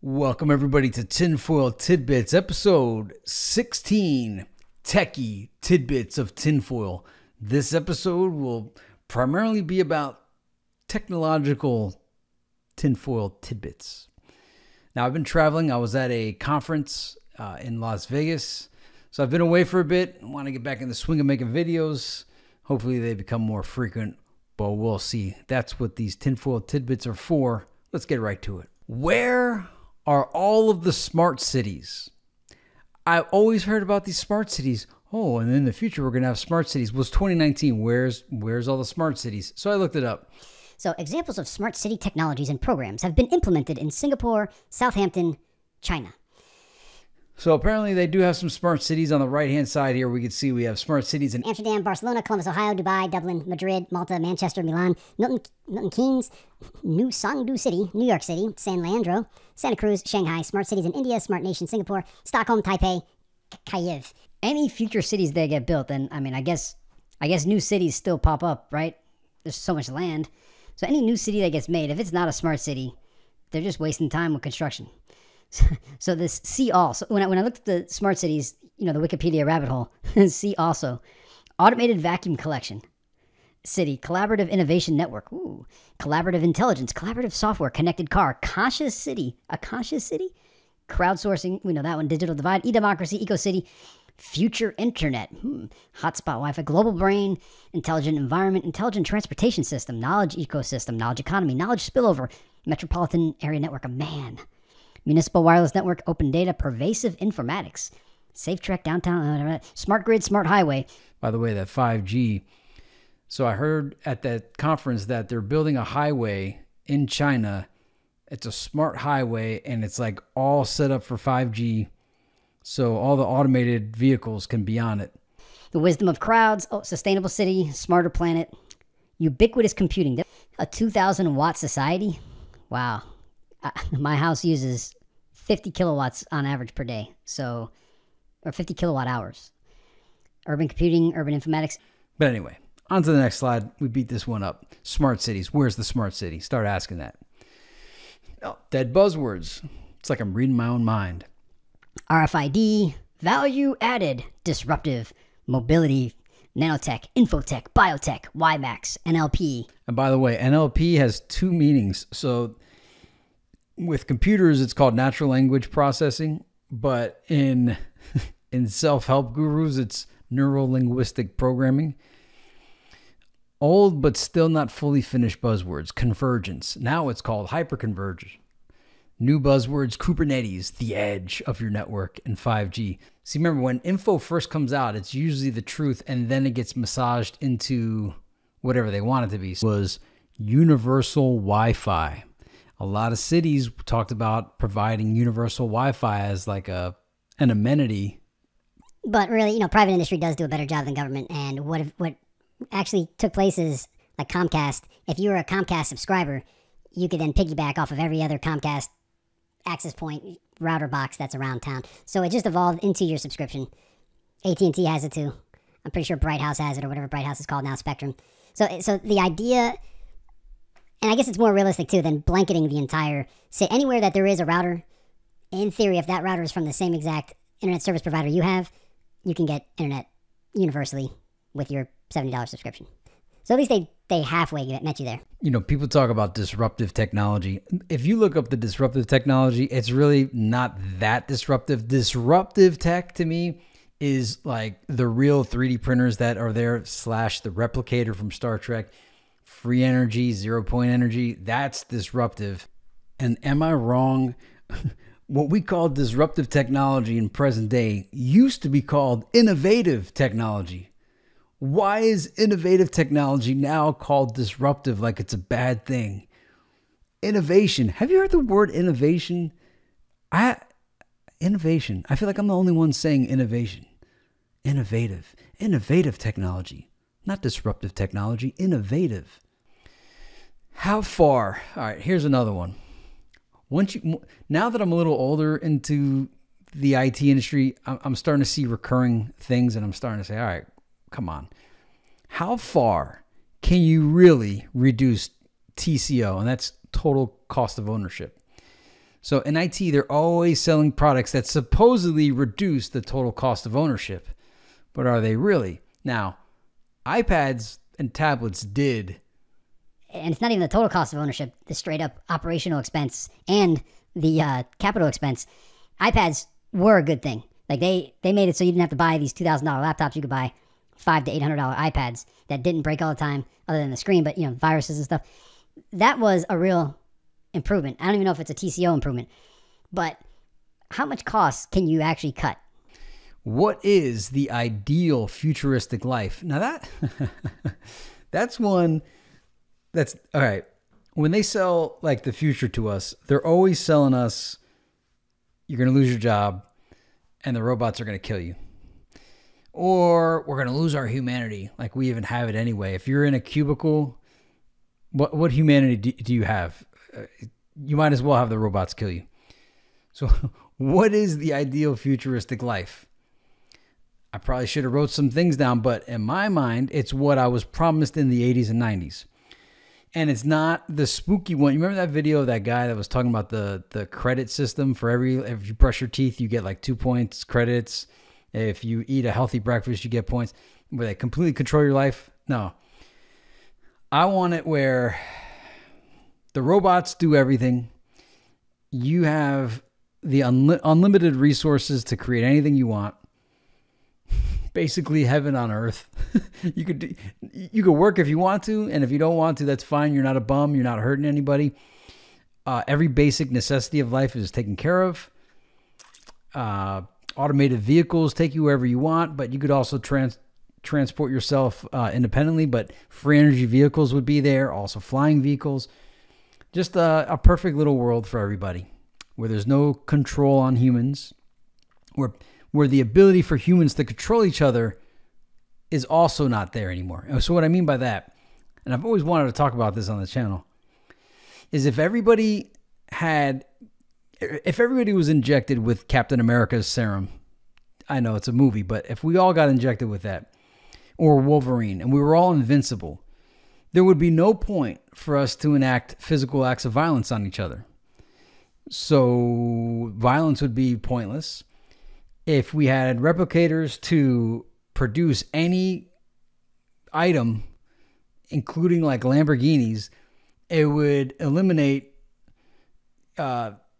Welcome everybody to Tinfoil Tidbits, episode 16, Techie Tidbits of Tinfoil. This episode will primarily be about technological tinfoil tidbits. Now, I've been traveling. I was at a conference in Las Vegas, so I've been away for a bit. I want to get back in the swing of making videos. Hopefully they become more frequent, but we'll see. That's what these tinfoil tidbits are for. Let's get right to it. Where are all of the smart cities? I've always heard about these smart cities. Oh, and in the future we're going to have smart cities. Was 2019. Where's all the smart cities? So I looked it up. So examples of smart city technologies and programs have been implemented in Singapore, Southampton, China. So apparently they do have some smart cities on the right-hand side here. We can see we have smart cities in Amsterdam, Barcelona, Columbus, Ohio, Dubai, Dublin, Madrid, Malta, Manchester, Milan, Milton Keynes, New Songdo City, New York City, San Leandro, Santa Cruz, Shanghai, smart cities in India, Smart Nation, Singapore, Stockholm, Taipei, Kyiv. Any future cities that get built, and I guess new cities still pop up, right? There's so much land. So any new city that gets made, if it's not a smart city, they're just wasting time with construction. So this see all. So when I looked at the smart cities, the Wikipedia rabbit hole, see also, automated vacuum collection city, collaborative innovation network, ooh, collaborative intelligence, collaborative software, connected car, conscious city, a conscious city, crowdsourcing, we know that one, digital divide, e-democracy, eco-city, future internet, hotspot Wi-Fi, global brain, intelligent environment, intelligent transportation system, knowledge ecosystem, knowledge economy, knowledge spillover, metropolitan area network of man, municipal wireless network, open data, pervasive informatics, safe trek downtown, smart grid, smart highway. By the way, that 5G. So I heard at that conference that they're building a highway in China. It's a smart highway and it's like all set up for 5G. So all the automated vehicles can be on it. The wisdom of crowds, sustainable city, smarter planet, ubiquitous computing. A 2,000 watt society. Wow. My house uses 50 kilowatts on average per day. So, or 50 kilowatt hours. Urban computing, urban informatics. But anyway, on to the next slide. We beat this one up. Smart cities. Where's the smart city? Start asking that. Oh, dead buzzwords. It's like I'm reading my own mind. RFID, value added, disruptive, mobility, nanotech, infotech, biotech, WiMAX, NLP. And by the way, NLP has two meanings. So with computers, it's called natural language processing, but in self-help gurus, it's neuro-linguistic programming. Old but still not fully finished buzzwords, convergence. Now it's called hyperconvergence. New buzzwords, Kubernetes, the edge of your network, and 5G. See, remember, when info first comes out, it's usually the truth, and then it gets massaged into whatever they want it to be. Was universal Wi-Fi. A lot of cities talked about providing universal Wi-Fi as like an amenity. But really, private industry does do a better job than government. And what actually took place is, like Comcast, if you were a Comcast subscriber, you could then piggyback off of every other Comcast access point router box that's around town. So it just evolved into your subscription. AT&T has it too. I'm pretty sure Bright House has it, or whatever Bright House is called now, Spectrum. So the idea, and I guess it's more realistic too than blanketing the entire, say anywhere that there is a router, in theory, if that router is from the same exact internet service provider you have, you can get internet universally with your $70 subscription. So at least they halfway met you there. People talk about disruptive technology. If you look up the disruptive technology, it's really not that disruptive. Disruptive tech to me is like the real 3D printers that are there / the replicator from Star Trek, free energy, 0-point energy. That's disruptive. And am I wrong? What we call disruptive technology in present day used to be called innovative technology. Why is innovative technology now called disruptive like it's a bad thing? Innovation. Have you heard the word innovation? Innovation. I feel like I'm the only one saying innovation. Innovative. Innovative technology. Not disruptive technology. Innovative. How far? All right, here's another one. Now that I'm a little older into the IT industry, I'm starting to see recurring things, and I'm starting to say, all right, come on. How far can you really reduce TCO? And that's total cost of ownership. So in IT, they're always selling products that supposedly reduce the total cost of ownership. But are they really? Now, iPads and tablets did. And it's not even the total cost of ownership, the straight up operational expense and the capital expense. iPads were a good thing. Like they made it so you didn't have to buy these $2,000 laptops. You could buy $500 to $800 iPads that didn't break all the time, other than the screen, but you know, viruses and stuff. That was a real improvement. I don't even know if it's a TCO improvement, but how much cost can you actually cut? What is the ideal futuristic life? Now that's one that's all right. When they sell like the future to us, they're always selling us, you're going to lose your job and the robots are going to kill you. Or we're going to lose our humanity. Like we even have it anyway. If you're in a cubicle, what humanity do you have? You might as well have the robots kill you. So what is the ideal futuristic life? I probably should have wrote some things down, but in my mind, it's what I was promised in the 80s and 90s. And it's not the spooky one. You remember that video of that guy that was talking about the credit system for if you brush your teeth, you get like 2 points credits. If you eat a healthy breakfast, you get points. Where they completely control your life? No. I want it where the robots do everything. You have the unlimited resources to create anything you want. Basically heaven on earth. You could work if you want to, and if you don't want to, that's fine. You're not a bum. You're not hurting anybody. Every basic necessity of life is taken care of. Automated vehicles take you wherever you want, but you could also transport yourself independently, but free energy vehicles would be there, also flying vehicles. Just a perfect little world for everybody, where there's no control on humans, where the ability for humans to control each other is also not there anymore. So what I mean by that, and I've always wanted to talk about this on the channel, is if everybody was injected with Captain America's serum, I know it's a movie, but if we all got injected with that, or Wolverine, and we were all invincible, there would be no point for us to enact physical acts of violence on each other. So violence would be pointless. If we had replicators to produce any item, including like Lamborghinis, it would eliminate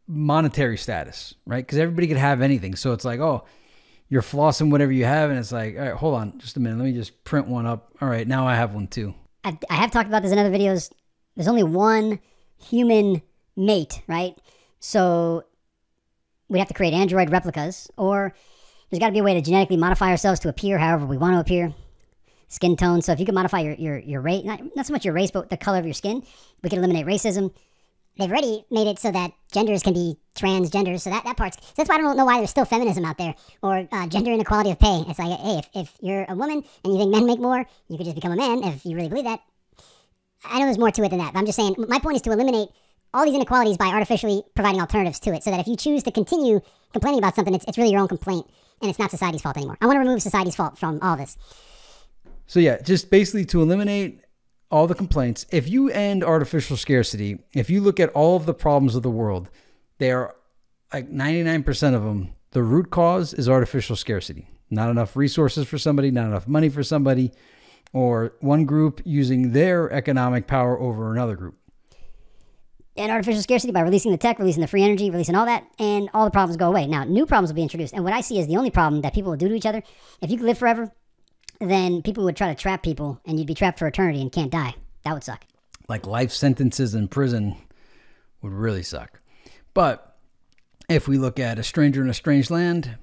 monetary status, right? Because everybody could have anything. So it's like, oh, you're flossing whatever you have, and it's like, all right, hold on just a minute. Let me just print one up. All right, now I have one too. I have talked about this in other videos. There's only one human mate, right? So we'd have to create android replicas, or there's got to be a way to genetically modify ourselves to appear however we want to appear. Skin tone. So if you could modify your race, not so much your race, but the color of your skin, we could eliminate racism. They've already made it so that genders can be transgenders. So that part's, so that's why I don't know why there's still feminism out there, or gender inequality of pay. It's like, hey, if you're a woman and you think men make more, you could just become a man if you really believe that. I know there's more to it than that, but I'm just saying, my point is to eliminate all these inequalities by artificially providing alternatives to it, so that if you choose to continue complaining about something, it's really your own complaint, and it's not society's fault anymore. I want to remove society's fault from all this. So yeah, just basically to eliminate all the complaints. If you end artificial scarcity, if you look at all of the problems of the world, they are like 99% of them. The root cause is artificial scarcity. Not enough resources for somebody, not enough money for somebody, or one group using their economic power over another group. And artificial scarcity by releasing the tech, releasing the free energy, releasing all that, and all the problems go away. Now, new problems will be introduced. And what I see is the only problem that people will do to each other, if you could live forever, then people would try to trap people, and you'd be trapped for eternity and can't die. That would suck. Like life sentences in prison would really suck. But if we look at A Stranger in a Strange Land,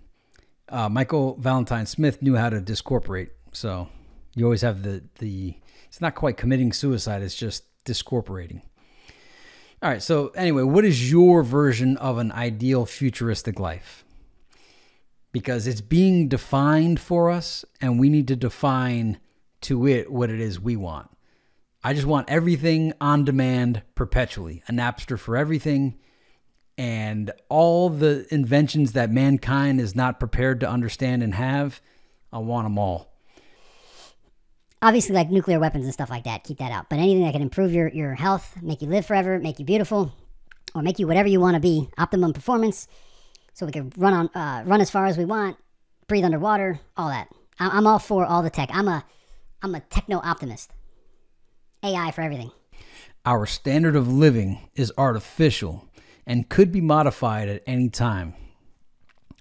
Michael Valentine Smith knew how to discorporate. So you always have it's not quite committing suicide, it's just discorporating. All right, so anyway, what is your version of an ideal futuristic life? Because it's being defined for us, and we need to define to it what it is we want. I just want everything on demand perpetually, a Napster for everything, and all the inventions that mankind is not prepared to understand and have, I want them all. Obviously, like nuclear weapons and stuff like that, keep that out. But anything that can improve your health, make you live forever, make you beautiful, or make you whatever you want to be, optimum performance, so we can run as far as we want, breathe underwater, all that. I'm all for all the tech. I'm a techno-optimist. AI for everything. Our standard of living is artificial and could be modified at any time.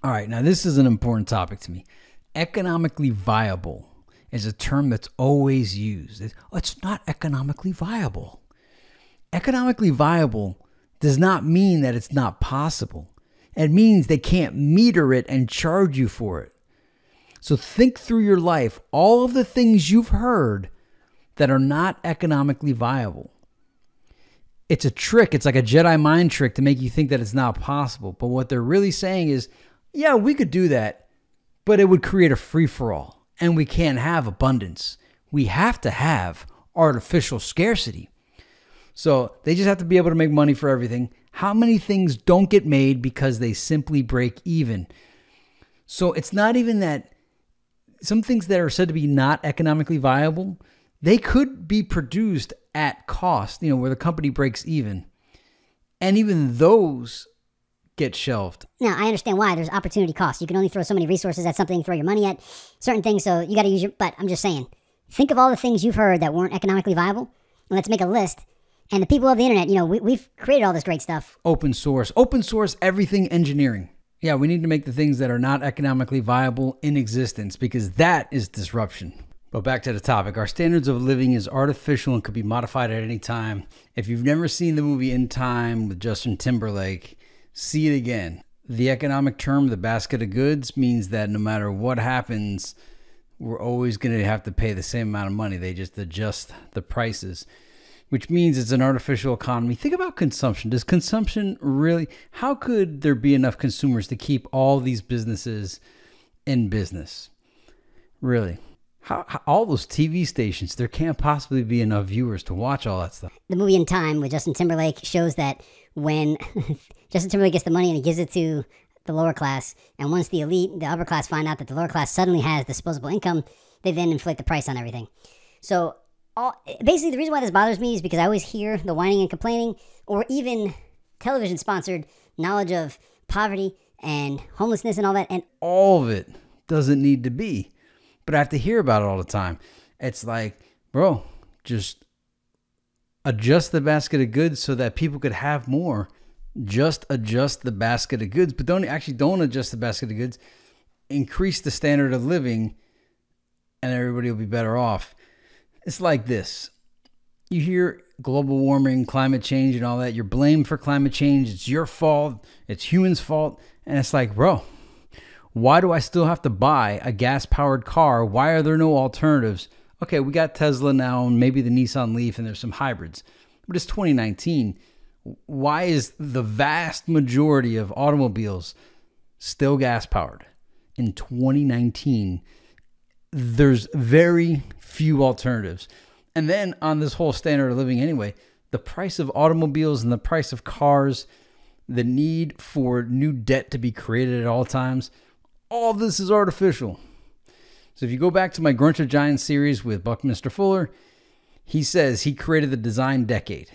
All right, now this is an important topic to me. Economically viable is a term that's always used. It's not economically viable. Economically viable does not mean that it's not possible. It means they can't meter it and charge you for it. So think through your life, all of the things you've heard that are not economically viable. It's a trick. It's like a Jedi mind trick to make you think that it's not possible. But what they're really saying is, yeah, we could do that, but it would create a free-for-all. And we can't have abundance. We have to have artificial scarcity. So they just have to be able to make money for everything. How many things don't get made because they simply break even? So it's not even that some things that are said to be not economically viable, they could be produced at cost, where the company breaks even. And even those get shelved. Now, I understand why. There's opportunity cost. You can only throw so many resources at something, throw your money at certain things, so you got to use your... But I'm just saying, think of all the things you've heard that weren't economically viable, and let's make a list. And the people of the internet, we've created all this great stuff. Open source everything engineering. Yeah, we need to make the things that are not economically viable in existence, because that is disruption. But back to the topic. Our standards of living is artificial and could be modified at any time. If you've never seen the movie In Time with Justin Timberlake, see it again. The economic term, the basket of goods, means that no matter what happens, we're always going to have to pay the same amount of money. They just adjust the prices, which means it's an artificial economy. Think about consumption. Does consumption really... How could there be enough consumers to keep all these businesses in business? Really? How all those TV stations, there can't possibly be enough viewers to watch all that stuff. The movie In Time with Justin Timberlake shows that when Justin Timberlake gets the money and he gives it to the lower class, and once the elite, the upper class, find out that the lower class suddenly has disposable income, they then inflate the price on everything. So basically the reason why this bothers me is because I always hear the whining and complaining, or even television-sponsored knowledge of poverty and homelessness and all that. And all of it doesn't need to be. But I have to hear about it all the time. It's like, bro, just adjust the basket of goods so that people could have more. Just adjust the basket of goods, but don't adjust the basket of goods. Increase the standard of living and everybody will be better off. It's like this. You hear global warming, climate change and all that. You're blamed for climate change. It's your fault. It's humans' fault. And it's like, bro, why do I still have to buy a gas-powered car? Why are there no alternatives? Okay, we got Tesla now and maybe the Nissan Leaf and there's some hybrids. But it's 2019. Why is the vast majority of automobiles still gas-powered? In 2019, there's very few alternatives. And then on this whole standard of living anyway, the price of automobiles and the price of cars, the need for new debt to be created at all times, all this is artificial. So if you go back to my Grunch of Giants series with Buckminster Fuller, he says he created the design decade.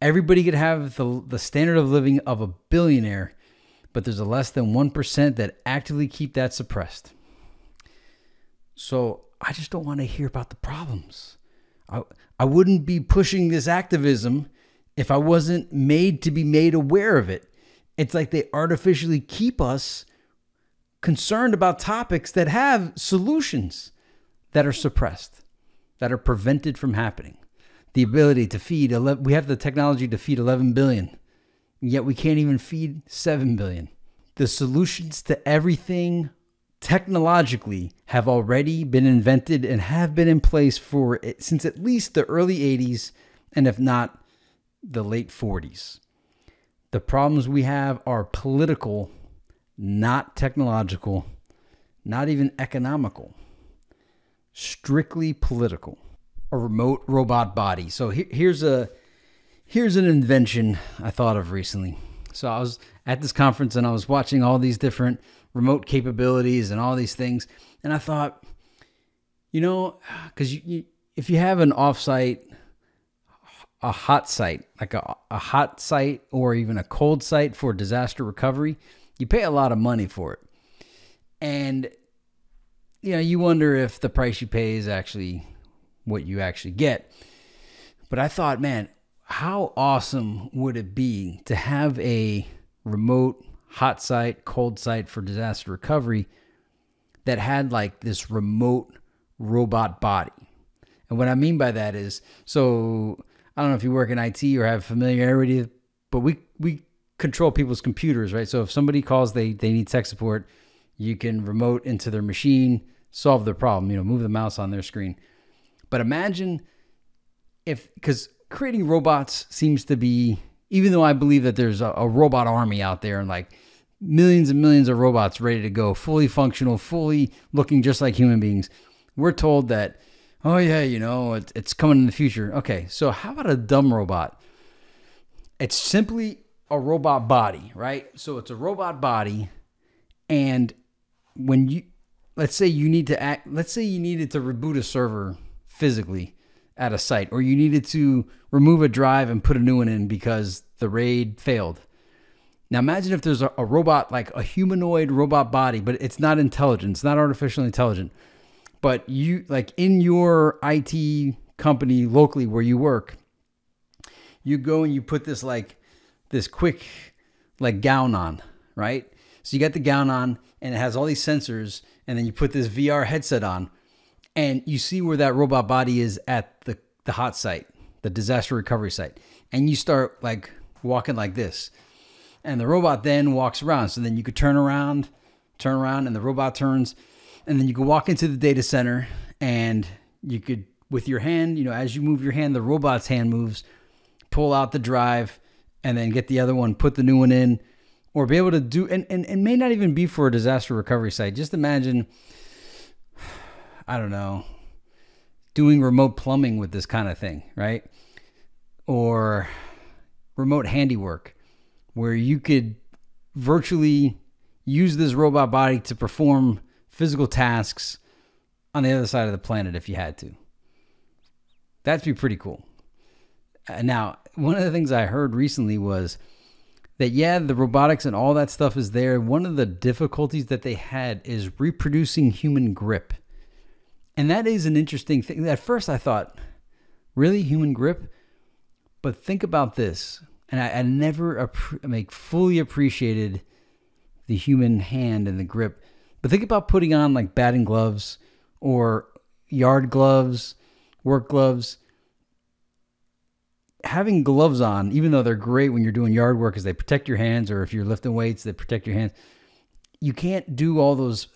Everybody could have the standard of living of a billionaire, but there's a less than 1% that actively keep that suppressed. So I just don't want to hear about the problems. I wouldn't be pushing this activism if I wasn't made to be made aware of it. It's like they artificially keep us concerned about topics that have solutions that are suppressed, that are prevented from happening. The ability to feed, we have the technology to feed 11 billion, yet we can't even feed 7 billion. The solutions to everything technologically have already been invented and have been in place since at least the early 80s, and if not, the late 40s. The problems we have are political, not technological, not even economical, strictly political. A remote robot body. So here's an invention I thought of recently. So I was at this conference and I was watching all these different remote capabilities and all these things, and I thought, because if you have an offsite a hot site, like a hot site or even a cold site for disaster recovery, you pay a lot of money for it. And, you know, you wonder if the price you pay is actually what you actually get. But I thought, man, how awesome would it be to have a remote hot site, cold site for disaster recovery that had like this remote robot body? And what I mean by that is, so I don't know if you work in IT or have familiarity, but we control people's computers, right? So if somebody calls, they need tech support, you can remote into their machine, solve their problem, you know, move the mouse on their screen. But imagine if, because creating robots seems to be, even though I believe that there's a robot army out there and like millions and millions of robots ready to go, fully functional, fully looking just like human beings, we're told that, oh yeah, you know, it's coming in the future. Okay, so how about a dumb robot? It's simply a robot body, right? So it's a robot body, and when you, let's say you needed to reboot a server physically at a site, or you needed to remove a drive and put a new one in because the RAID failed. Now imagine if there's a robot, like a humanoid robot body, but it's not intelligent, it's not artificially intelligent. But you, like in your IT company locally where you work, you go and you put this quick gown on, right? So you got the gown on and it has all these sensors, and then you put this VR headset on and you see where that robot body is at the hot site, the disaster recovery site. And you start like walking like this. And the robot then walks around. So then you could turn around and the robot turns. And then you can walk into the data center and you could, with your hand, you know, as you move your hand, the robot's hand moves, pull out the drive and then get the other one, put the new one in, or be able to do, and may not even be for a disaster recovery site. Just imagine, I don't know, doing remote plumbing with this kind of thing, right? Or remote handiwork where you could virtually use this robot body to perform physical tasks on the other side of the planet if you had to. That'd be pretty cool. Now, one of the things I heard recently was that, yeah, the robotics and all that stuff is there. One of the difficulties that they had is reproducing human grip. And that is an interesting thing. At first I thought, really, human grip? But think about this. And I never fully appreciated the human hand and the grip. But think about putting on like batting gloves or yard gloves, work gloves. Having gloves on, even though they're great when you're doing yard work because they protect your hands, or if you're lifting weights, they protect your hands. You can't do all those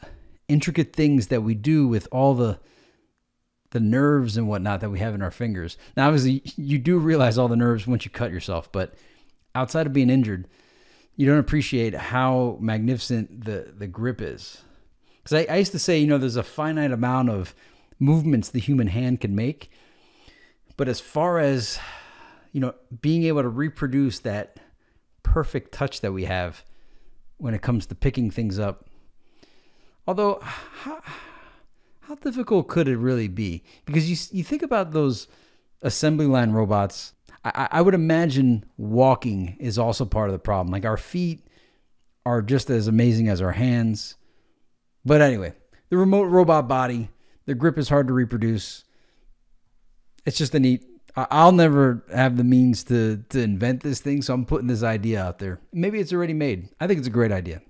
intricate things that we do with all the nerves and whatnot that we have in our fingers. Now, obviously, you do realize all the nerves once you cut yourself, but outside of being injured, you don't appreciate how magnificent the grip is. Because I used to say, you know, there's a finite amount of movements the human hand can make. But as far as, you know, being able to reproduce that perfect touch that we have when it comes to picking things up, although how difficult could it really be? Because you think about those assembly line robots, I would imagine walking is also part of the problem. Like our feet are just as amazing as our hands. But anyway, the remote robot body, the grip is hard to reproduce. It's just a neat, I'll never have the means to invent this thing, so I'm putting this idea out there. Maybe it's already made. I think it's a great idea.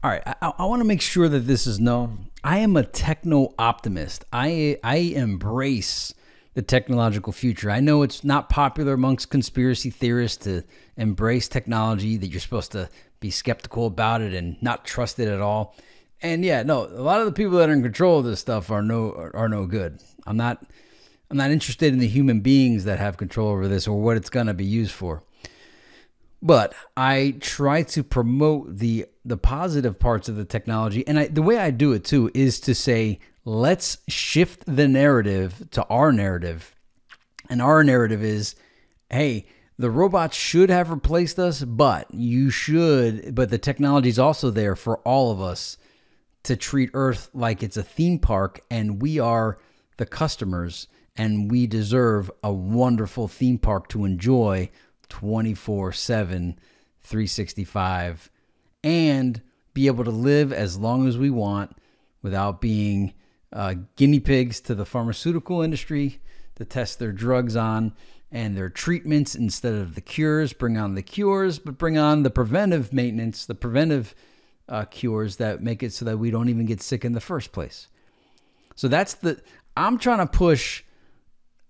All right, I want to make sure that this is known. I am a techno-optimist. I embrace the technological future. I know it's not popular amongst conspiracy theorists to embrace technology, that you're supposed to be skeptical about it and not trust it at all. And yeah, no, a lot of the people that are in control of this stuff are no good. I'm not interested in the human beings that have control over this or what it's going to be used for. But I try to promote the positive parts of the technology. And the way I do it too is to say, let's shift the narrative to our narrative. And our narrative is, hey, the robots should have replaced us, but the technology is also there for all of us to treat Earth like it's a theme park and we are the customers and we deserve a wonderful theme park to enjoy 24/7, 365, and be able to live as long as we want without being guinea pigs to the pharmaceutical industry to test their drugs on and their treatments instead of the cures. Bring on the cures, but bring on the preventive maintenance, the preventive cures that make it so that we don't even get sick in the first place. So I'm trying to push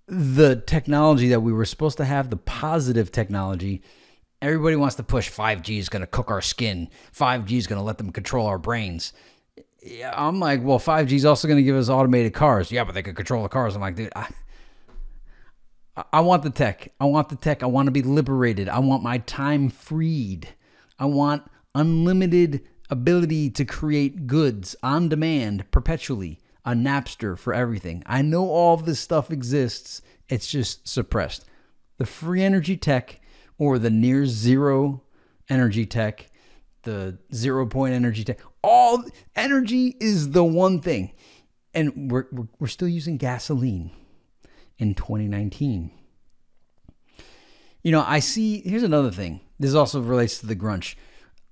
the technology that we were supposed to have, the positive technology. Everybody wants to push 5G is going to cook our skin. 5G is going to let them control our brains. Yeah, I'm like, well, 5G is also going to give us automated cars. Yeah, but they could control the cars. I'm like, dude, I want the tech. I want the tech. I want to be liberated. I want my time freed. I want unlimited ability to create goods on demand perpetually. A Napster for everything. I know all of this stuff exists. It's just suppressed. The free energy tech or the near zero energy tech, the 0 point energy tech, all energy is the one thing. And we're still using gasoline in 2019. You know, here's another thing. This also relates to the grunge.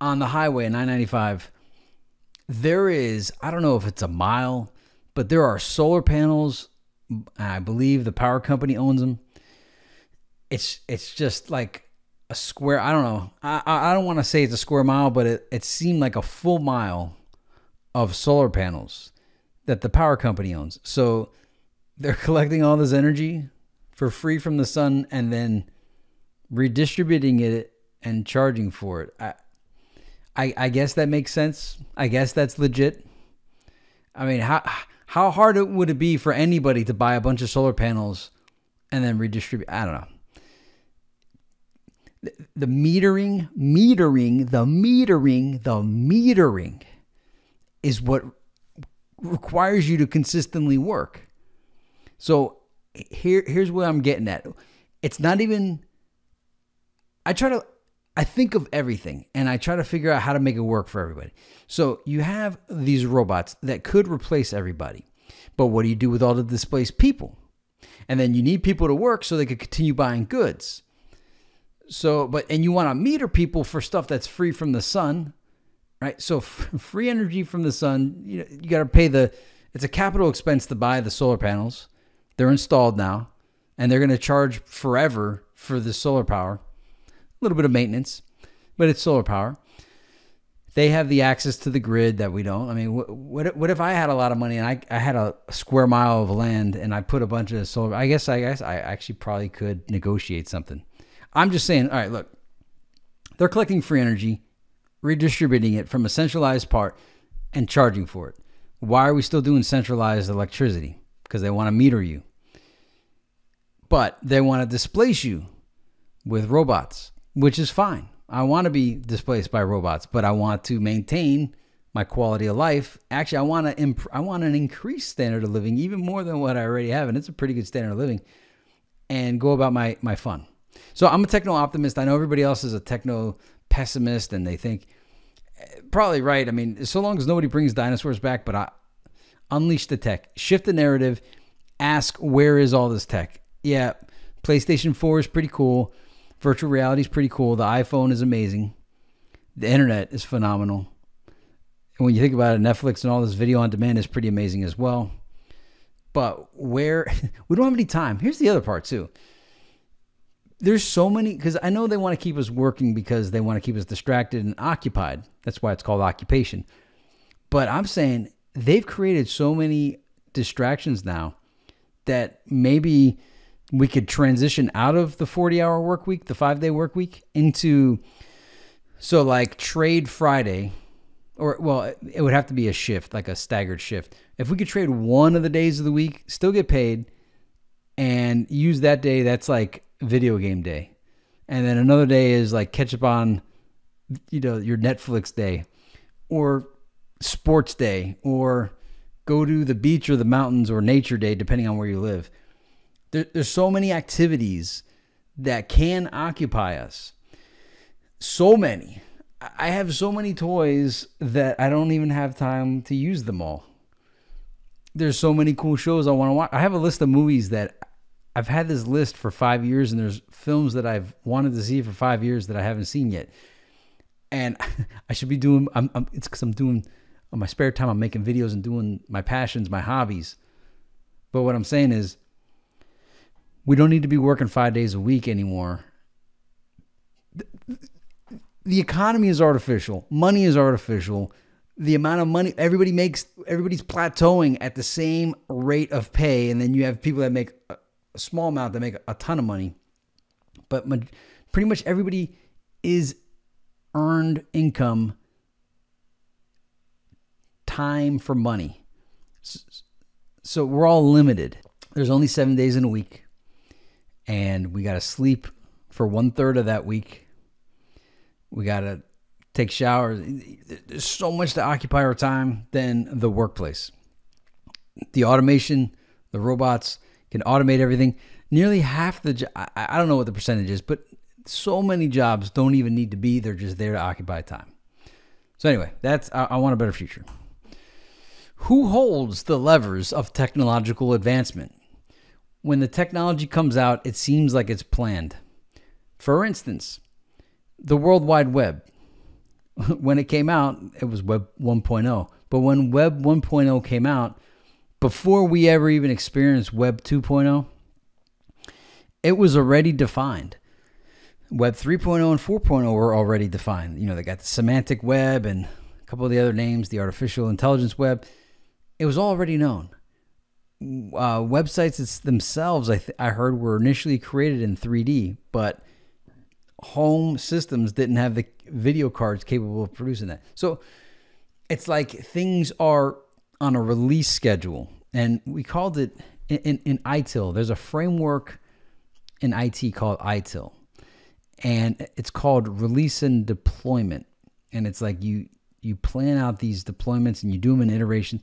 On the highway, 995, there is, I don't know if it's a mile, but there are solar panels. I believe the power company owns them. It's just like a square. I don't know. I don't want to say it's a square mile, but it seemed like a full mile of solar panels that the power company owns. So they're collecting all this energy for free from the sun and then redistributing it and charging for it. I guess that makes sense. I guess that's legit. I mean, how hard would it be for anybody to buy a bunch of solar panels and then redistribute? I don't know. The metering is what requires you to consistently work. So here's what I'm getting at. It's not even, I think of everything and I try to figure out how to make it work for everybody. So you have these robots that could replace everybody, but what do you do with all the displaced people? And then you need people to work so they could continue buying goods. So, and you want to meter people for stuff that's free from the sun, right? So free energy from the sun, you got to pay it's a capital expense to buy the solar panels. They're installed now and they're going to charge forever for the solar power. A little bit of maintenance, but it's solar power. They have the access to the grid that we don't. I mean, what if I had a lot of money and I had a square mile of land and I put a bunch of solar? I guess I actually probably could negotiate something. I'm just saying, all right, look, they're collecting free energy, redistributing it from a centralized part and charging for it. Why are we still doing centralized electricity? Because they want to meter you. But they want to displace you with robots, which is fine. I want to be displaced by robots, but I want to maintain my quality of life. Actually, I want an increased standard of living, even more than what I already have, and it's a pretty good standard of living, and go about my fun. So I'm a techno-optimist. I know everybody else is a techno-pessimist, and they think, probably right. I mean, so long as nobody brings dinosaurs back, but unleash the tech. Shift the narrative. Ask, where is all this tech? Yeah, PlayStation 4 is pretty cool. Virtual reality is pretty cool. The iPhone is amazing. The internet is phenomenal. And when you think about it, Netflix and all this video on demand is pretty amazing as well. But we don't have any time. Here's the other part too. There's so many, because I know they want to keep us working because they want to keep us distracted and occupied. That's why it's called occupation. But I'm saying they've created so many distractions now that maybe we could transition out of the 40-hour work week, the 5-day work week, into, so like trade Friday, or well, it would have to be a shift, like a staggered shift. If we could trade one of the days of the week, still get paid, and use that day, that's like video game day. And then another day is like catch up on, your Netflix day, or sports day, or go to the beach or the mountains or nature day, depending on where you live. There's so many activities that can occupy us. So many. I have so many toys that I don't even have time to use them all. There's so many cool shows I want to watch. I have a list of movies that I've had this list for 5 years, and there's films that I've wanted to see for 5 years that I haven't seen yet. And I should be doing, it's because I'm doing, on my spare time, I'm making videos and doing my passions, my hobbies. But what I'm saying is, we don't need to be working 5 days a week anymore. The economy is artificial. Money is artificial. The amount of money everybody makes, everybody's plateauing at the same rate of pay. And then you have people that make a small amount that make a ton of money. But pretty much everybody is earned income, time for money. So we're all limited. There's only 7 days in a week. And we got to sleep for 1/3 of that week. We got to take showers. There's so much to occupy our time than the workplace. The automation, the robots can automate everything. Nearly half the I don't know what the percentage is, but so many jobs don't even need to be. They're just there to occupy time. So anyway, that's I want a better future. Who holds the levers of technological advancement? When the technology comes out, it seems like it's planned. For instance, the World Wide Web. When it came out, it was Web 1.0. But when Web 1.0 came out, before we ever even experienced Web 2.0, it was already defined. Web 3.0 and 4.0 were already defined. You know, they got the semantic web and a couple of the other names, the artificial intelligence web. It was already known. Websites themselves, I heard, were initially created in 3D, but home systems didn't have the video cards capable of producing that. So it's like things are on a release schedule, and we called it in ITIL. There's a framework in IT called ITIL, and it's called release and deployment. And it's like you plan out these deployments and you do them in iteration.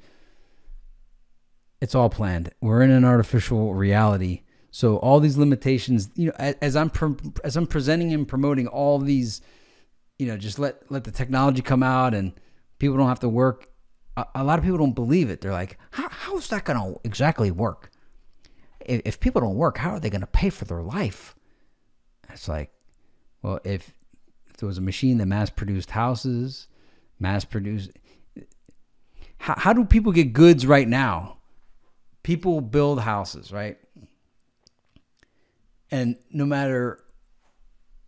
It's all planned. We're in an artificial reality. So all these limitations, you know, as I'm presenting and promoting all these, you know, just let the technology come out and people don't have to work. A lot of people don't believe it. They're like, how is that going to exactly work? If people don't work, how are they going to pay for their life? It's like, well, if there was a machine that mass-produced houses, mass-produced... How do people get goods right now? People build houses, right? And no matter,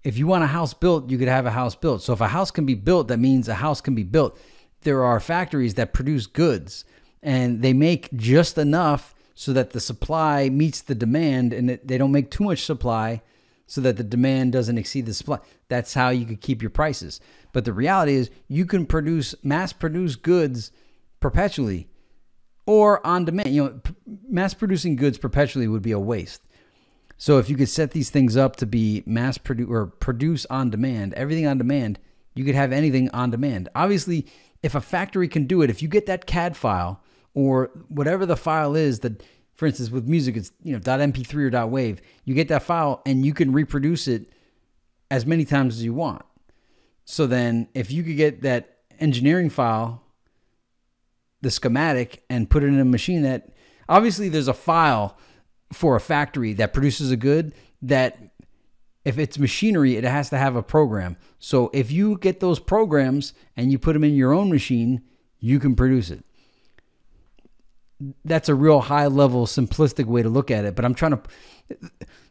if you want a house built, you could have a house built. So if a house can be built, that means a house can be built. There are factories that produce goods, and they make just enough so that the supply meets the demand, and they don't make too much supply so that the demand doesn't exceed the supply. That's how you could keep your prices. But the reality is you can mass produce goods perpetually or on demand. You know, mass producing goods perpetually would be a waste. So if you could set these things up to be mass produce or produce on demand, everything on demand, you could have anything on demand. Obviously, if a factory can do it, if you get that CAD file or whatever the file is that, for instance, with music, it's, you know, .mp3 or .wav, you get that file and you can reproduce it as many times as you want. So then if you could get that engineering file, the schematic, and put it in a machine that, obviously there's a file for a factory that produces a good that if it's machinery, it has to have a program. So if you get those programs and you put them in your own machine, you can produce it. That's a real high level, simplistic way to look at it. But I'm trying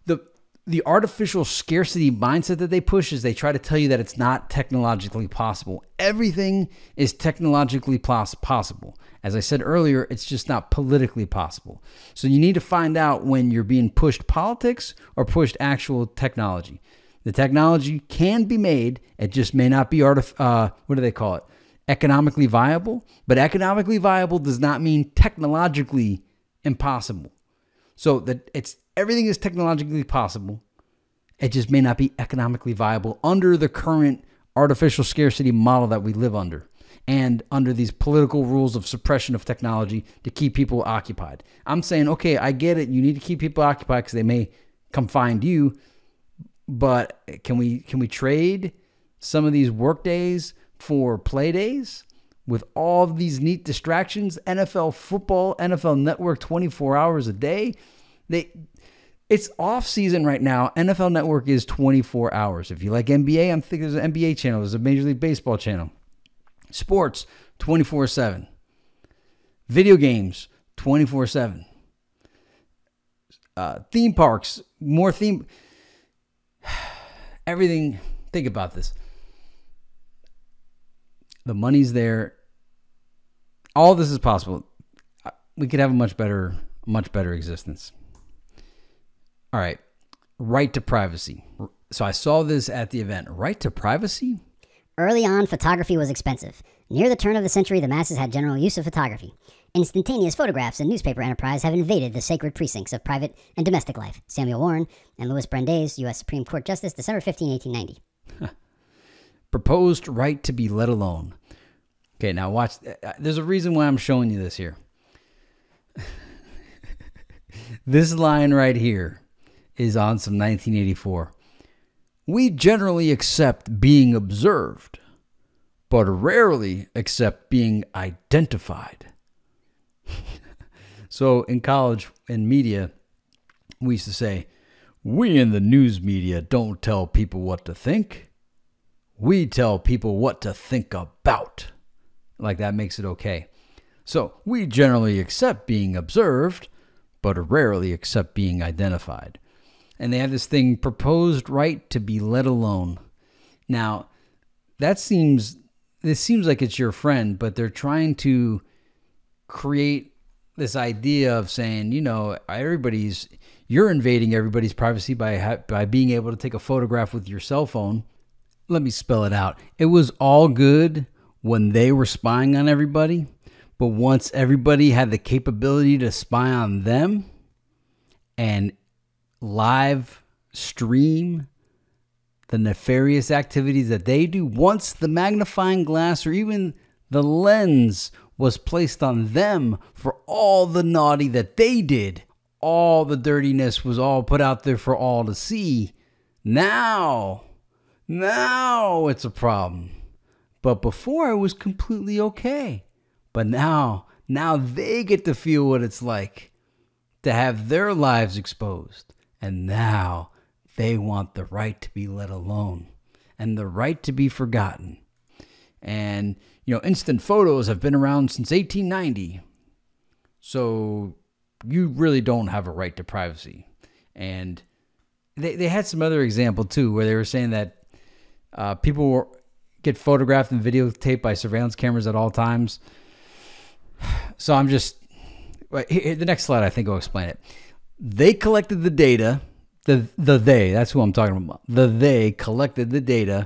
to, the artificial scarcity mindset that they push is they try to tell you that it's not technologically possible. Everything is technologically possible. As I said earlier, it's just not politically possible. So you need to find out when you're being pushed politics or pushed actual technology. The technology can be made. It just may not be what do they call it? Economically viable. But economically viable does not mean technologically impossible. So that everything is technologically possible. It just may not be economically viable under the current artificial scarcity model that we live under, and under these political rules of suppression of technology to keep people occupied. I'm saying, okay, I get it. You need to keep people occupied because they may come find you. But can we trade some of these work days for play days with all of these neat distractions? NFL football, NFL Network, 24 hours a day. It's off season right now. NFL Network is 24 hours. If you like NBA, I'm thinking there's an NBA channel. There's a Major League Baseball channel. Sports, 24/7. Video games, 24/7. Theme parks, more theme. Everything. Think about this. The money's there. All this is possible. We could have a much better existence. All right. Right to privacy. So I saw this at the event. Right to privacy? Early on, photography was expensive. Near the turn of the century, the masses had general use of photography. Instantaneous photographs and newspaper enterprise have invaded the sacred precincts of private and domestic life. Samuel Warren and Louis Brandeis, U.S. Supreme Court Justice, December 15, 1890. Proposed right to be let alone. Okay, now watch. There's a reason why I'm showing you this here. This line right here is on some 1984. We generally accept being observed, but rarely accept being identified. So in college, in media, we used to say, we in the news media don't tell people what to think. We tell people what to think about. Like that makes it okay. So we generally accept being observed, but rarely accept being identified. And they have this thing, proposed right to be let alone. Now, this seems like it's your friend, but they're trying to create this idea of saying, you know, you're invading everybody's privacy by being able to take a photograph with your cell phone. Let me spell it out. It was all good when they were spying on everybody, but once everybody had the capability to spy on them and live stream the nefarious activities that they do, once the magnifying glass or even the lens was placed on them for all the naughty that they did, all the dirtiness was all put out there for all to see. Now it's a problem. But before it was completely okay. But now they get to feel what it's like to have their lives exposed. And now they want the right to be let alone and the right to be forgotten. And, you know, instant photos have been around since 1890. So you really don't have a right to privacy. And they had some other example too, where they were saying that people get photographed and videotaped by surveillance cameras at all times. So I'm just, the next slide I think will explain it. They collected the data, that's who I'm talking about. They collected the data,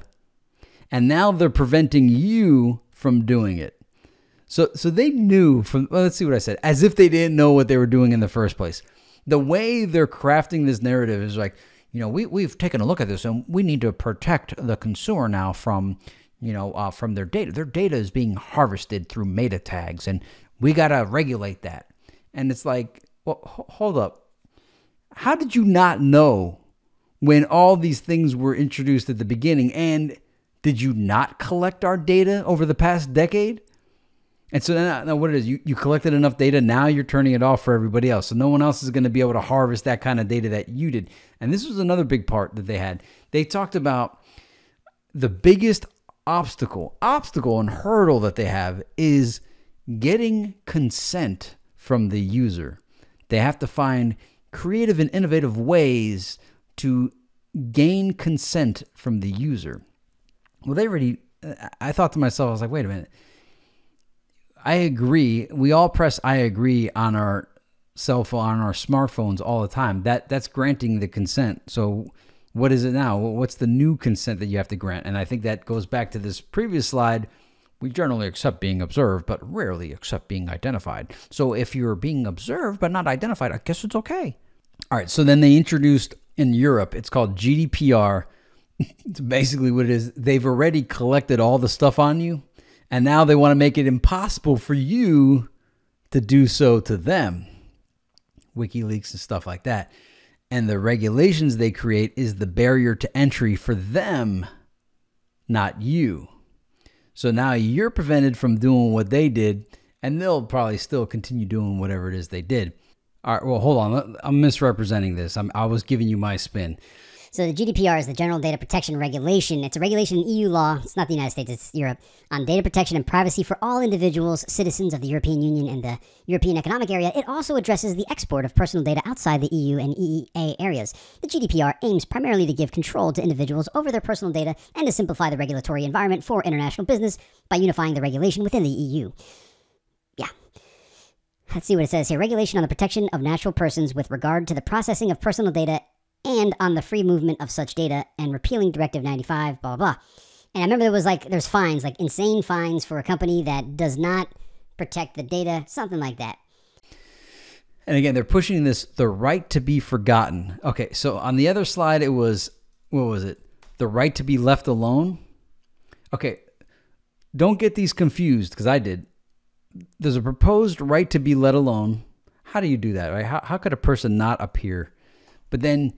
and now they're preventing you from doing it. So they knew from, well, let's see what I said, as if they didn't know what they were doing in the first place. The way they're crafting this narrative is like, you know, we've taken a look at this and we need to protect the consumer now from, you know, from their data. Their data is being harvested through meta tags and we got to regulate that. And it's like, well, hold up. How did you not know when all these things were introduced at the beginning? And did you not collect our data over the past decade? And so now what it is, you collected enough data, now you're turning it off for everybody else. So no one else is going to be able to harvest that kind of data that you did. And this was another big part that they had. They talked about the biggest obstacle and hurdle that they have is getting consent from the user. They have to find creative and innovative ways to gain consent from the user. Well, I thought to myself, I was like, wait a minute. I agree. We all press I agree on our cell phone, on our smartphones all the time. That's granting the consent. So what is it now? What's the new consent that you have to grant? And I think that goes back to this previous slide. We generally accept being observed, but rarely accept being identified. So if you're being observed but not identified, I guess it's okay. All right, so then they introduced in Europe, it's called GDPR. It's basically what it is. They've already collected all the stuff on you, and now they want to make it impossible for you to do so to them. WikiLeaks and stuff like that. And the regulations they create is the barrier to entry for them, not you. So now you're prevented from doing what they did, and they'll probably still continue doing whatever it is they did. All right, well, hold on. I'm misrepresenting this. I was giving you my spin. So the GDPR is the General Data Protection Regulation. It's a regulation in EU law. It's not the United States, it's Europe, on data protection and privacy for all individuals, citizens of the European Union and the European Economic Area. It also addresses the export of personal data outside the EU and EEA areas. The GDPR aims primarily to give control to individuals over their personal data and to simplify the regulatory environment for international business by unifying the regulation within the EU. Yeah. Let's see what it says here. Regulation on the protection of natural persons with regard to the processing of personal data and on the free movement of such data, and repealing Directive 95, blah, blah, blah. And I remember there's fines, like insane fines for a company that does not protect the data, something like that. And again, they're pushing this, the right to be forgotten. Okay, so on the other slide, it was, what was it? The right to be left alone? Okay, don't get these confused, because I did. There's a proposed right to be let alone. How do you do that, right? How could a person not appear? But then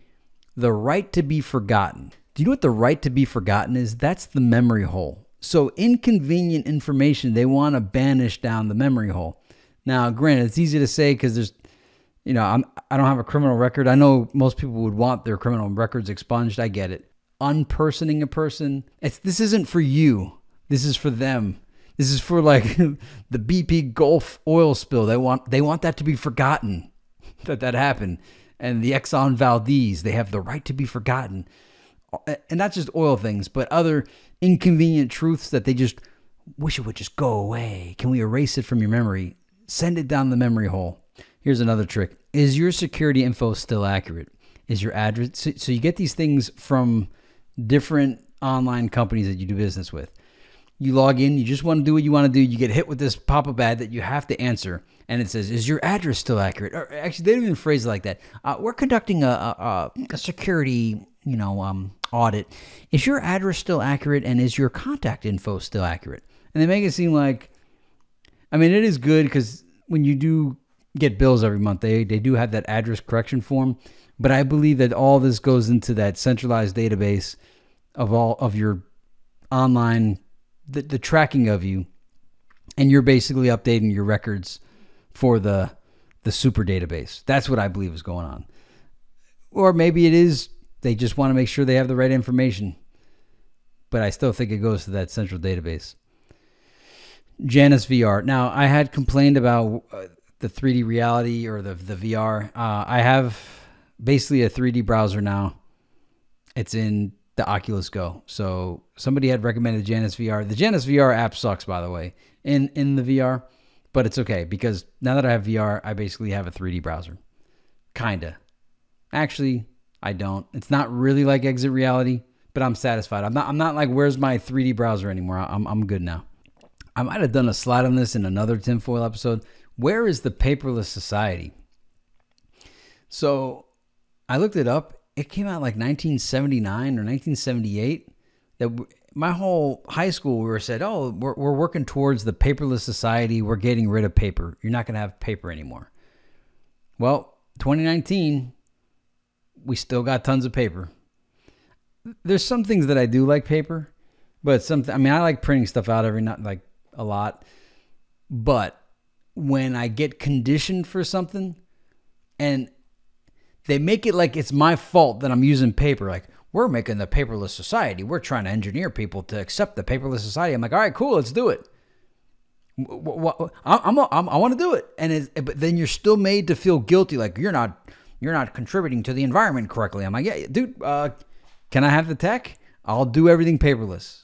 the right to be forgotten. Do you know what the right to be forgotten is? That's the memory hole. So inconvenient information, they want to banish down the memory hole. Now, granted, it's easy to say because there's, I don't have a criminal record. I know most people would want their criminal records expunged. I get it. Unpersoning a person. This isn't for you. This is for them. This is for like the BP Gulf oil spill. They want that to be forgotten that happened. And the Exxon Valdez, they have the right to be forgotten. And not just oil things, but other inconvenient truths that they just wish it would just go away. Can we erase it from your memory? Send it down the memory hole. Here's another trick. Is your security info still accurate? Is your address? So you get these things from different online companies that you do business with. You log in, you just want to do what you want to do. You get hit with this pop-up ad that you have to answer. And it says, is your address still accurate? Or actually, they don't even phrase it like that. We're conducting a security, audit. Is your address still accurate? And is your contact info still accurate? And they make it seem like, it is good because when you do get bills every month, they do have that address correction form. But I believe that all this goes into that centralized database of all of your online, the tracking of you. And you're basically updating your records for the super database. That's what I believe is going on. Or maybe it is they just want to make sure they have the right information. But I still think it goes to that central database. Janus VR. Now, I had complained about the 3D reality or the VR. I have basically a 3D browser now. It's in the Oculus Go. So somebody had recommended Janus VR. The Janus VR app sucks, by the way, in the VR. But it's okay because now that I have VR, I basically have a 3D browser. Kinda. Actually, I don't. It's not really like Exit Reality, but I'm satisfied. I'm not like, where's my 3D browser anymore? I'm good now. I might have done a slide on this in another Tinfoil episode. Where is the paperless society? So I looked it up. It came out like 1979 or 1978. That my whole high school, we were said, oh, we're working towards the paperless society. We're getting rid of paper. You're not going to have paper anymore. Well, 2019, we still got tons of paper. There's some things that I do like paper, but I like printing stuff out every night, like a lot. But when I get conditioned for something and they make it like it's my fault that I'm using paper, like, we're making the paperless society. We're trying to engineer people to accept the paperless society. I'm like, all right, cool, let's do it. I want to do it, but then you're still made to feel guilty, like you're not contributing to the environment correctly. I'm like, yeah, dude, can I have the tech? I'll do everything paperless.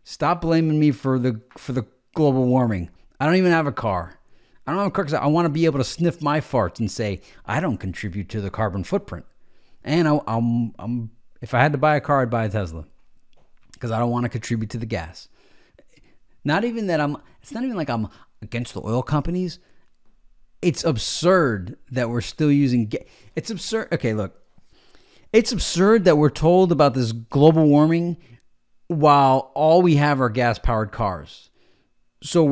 Stop blaming me for the global warming. I don't even have a car. I don't have a car because I want to be able to sniff my farts and say I don't contribute to the carbon footprint. And if I had to buy a car, I'd buy a Tesla because I don't want to contribute to the gas. Not even that it's not even like I'm against the oil companies. It's absurd that we're still using it's absurd. Okay, look. It's absurd that we're told about this global warming while all we have are gas-powered cars. So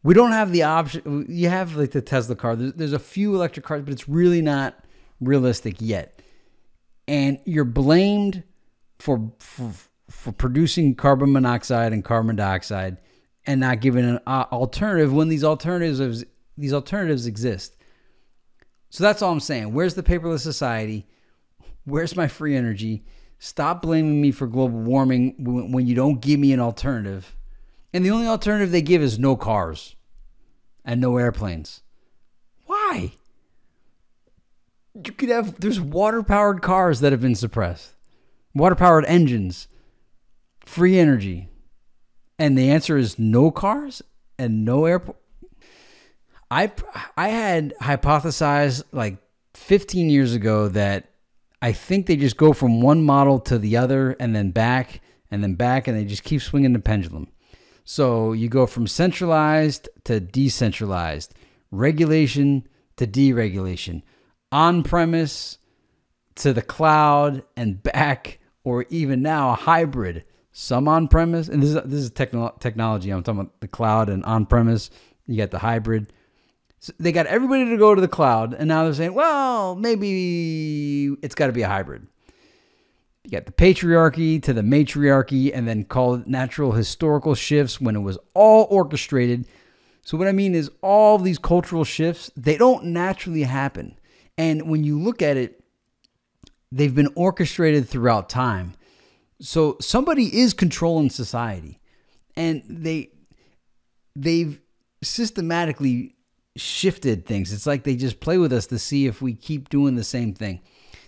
we don't have the option. You have like the Tesla car. There's a few electric cars, but it's really not realistic yet. And you're blamed for producing carbon monoxide and carbon dioxide and not giving an alternative when these alternatives exist. So that's all I'm saying. Where's the paperless society? Where's my free energy? Stop blaming me for global warming when you don't give me an alternative. And the only alternative they give is no cars and no airplanes. Why? You could have, there's water-powered cars that have been suppressed. Water-powered engines. Free energy. And the answer is no cars and no airport. I had hypothesized like 15 years ago that I think they just go from one model to the other and then back, and they just keep swinging the pendulum. So you go from centralized to decentralized, regulation to deregulation, on-premise to the cloud and back, or even now a hybrid. Some on-premise, and this is technology. I'm talking about the cloud and on-premise. You got the hybrid. So they got everybody to go to the cloud, and now they're saying, well, maybe it's got to be a hybrid. You got the patriarchy to the matriarchy, and then call it natural historical shifts when it was all orchestrated. So what I mean is all these cultural shifts, they don't naturally happen. And when you look at it, they've been orchestrated throughout time. So somebody is controlling society, and they've systematically shifted things. It's like they just play with us to see if we keep doing the same thing.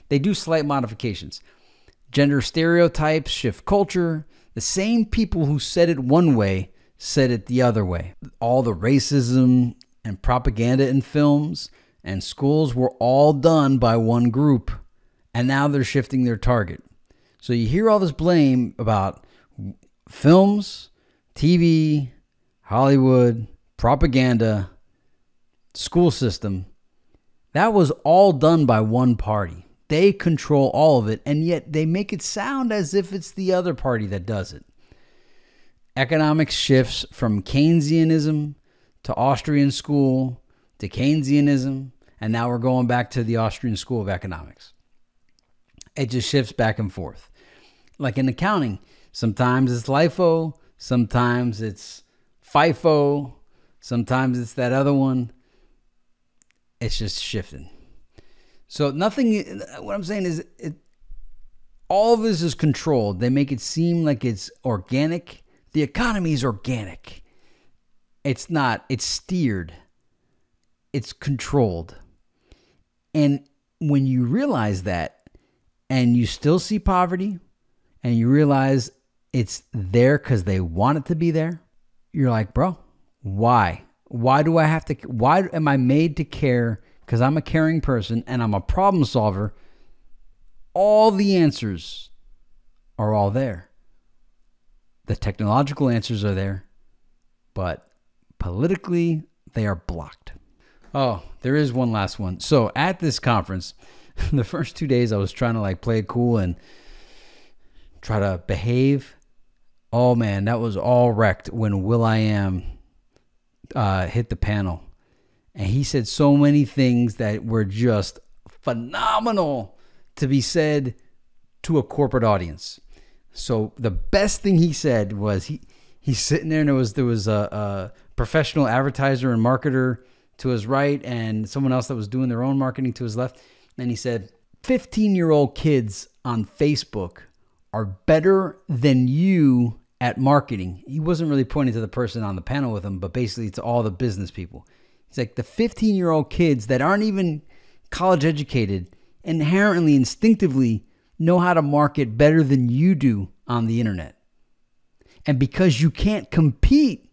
They do slight modifications. Gender stereotypes shift culture. The same people who said it one way said it the other way. All the racism and propaganda in films and schools were all done by one group, and now they're shifting their target. So you hear all this blame about films, TV, Hollywood, propaganda, school system. That was all done by one party. They control all of it, and yet they make it sound as if it's the other party that does it. Economics shifts from Keynesianism to Austrian school to Keynesianism, and now we're going back to the Austrian school of economics. It just shifts back and forth. Like in accounting, sometimes it's LIFO, sometimes it's FIFO, sometimes it's that other one. It's just shifting. So nothing, what I'm saying is all of this is controlled. They make it seem like it's organic. The economy is organic. It's not. It's steered. It's controlled. And when you realize that, and you still see poverty, and you realize it's there because they want it to be there, you're like, bro, why? Why do I have to? Why am I made to care? Because I'm a caring person and I'm a problem solver. All the answers are all there. The technological answers are there, but politically they are blocked. Oh, there is one last one. So at this conference, the first 2 days I was trying to like play it cool and try to behave. Oh man, that was all wrecked when will.i.am hit the panel. And he said so many things that were just phenomenal to be said to a corporate audience. So the best thing he said was he's sitting there, and there was a professional advertiser and marketer to his right and someone else that was doing their own marketing to his left. And he said, 15-year-old kids on Facebook are better than you at marketing. He wasn't really pointing to the person on the panel with him, but basically to all the business people. He's like, the 15-year-old kids that aren't even college educated inherently, instinctively know how to market better than you do on the internet. And because you can't compete,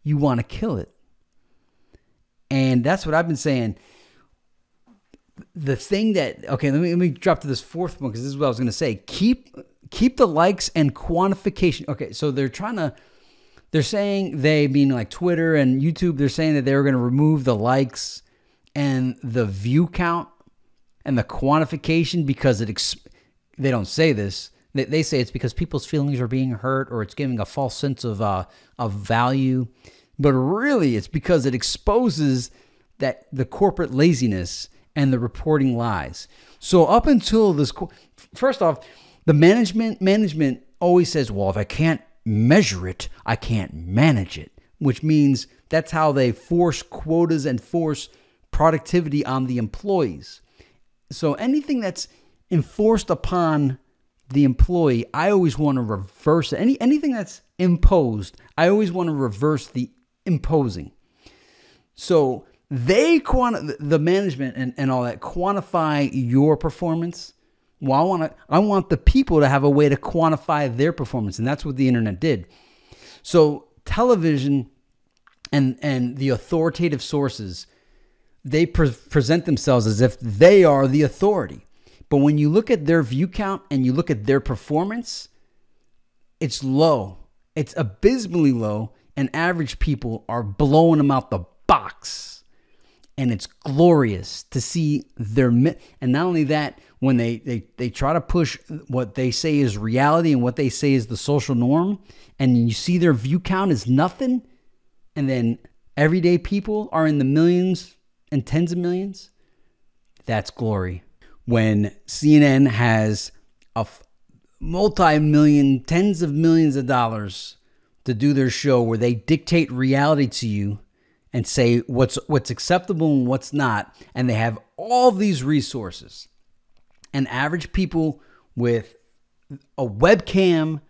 you want to kill it. And that's what I've been saying. The thing that, okay, let me drop to this fourth one, because this is what I was going to say. Keep the likes and quantification. Okay, so they're saying, they mean like Twitter and YouTube, they're saying that they're going to remove the likes and the view count and the quantification because they don't say this. They say it's because people's feelings are being hurt, or it's giving a false sense of value. But really, it's because it exposes that the corporate laziness and the reporting lies. So up until this, first off, the management always says, well, if I can't measure it, I can't manage it, which means that's how they force quotas and force productivity on the employees. So anything that's enforced upon the employee, I always want to reverse it. Anything that's imposed, I always want to reverse the imposing. So the management and all that quantify your performance. Well, I want the people to have a way to quantify their performance, and that's what the internet did. So television and the authoritative sources, they present themselves as if they are the authority. But when you look at their view count and you look at their performance, it's low. It's abysmally low, and average people are blowing them out the box. And it's glorious to see their... And not only that, when they try to push what they say is reality and what they say is the social norm, and you see their view count is nothing, and then everyday people are in the millions and tens of millions, that's glory. When CNN has a multi-million, tens of millions of dollars to do their show where they dictate reality to you and say what's acceptable and what's not, and they have all these resources, and average people with a webcam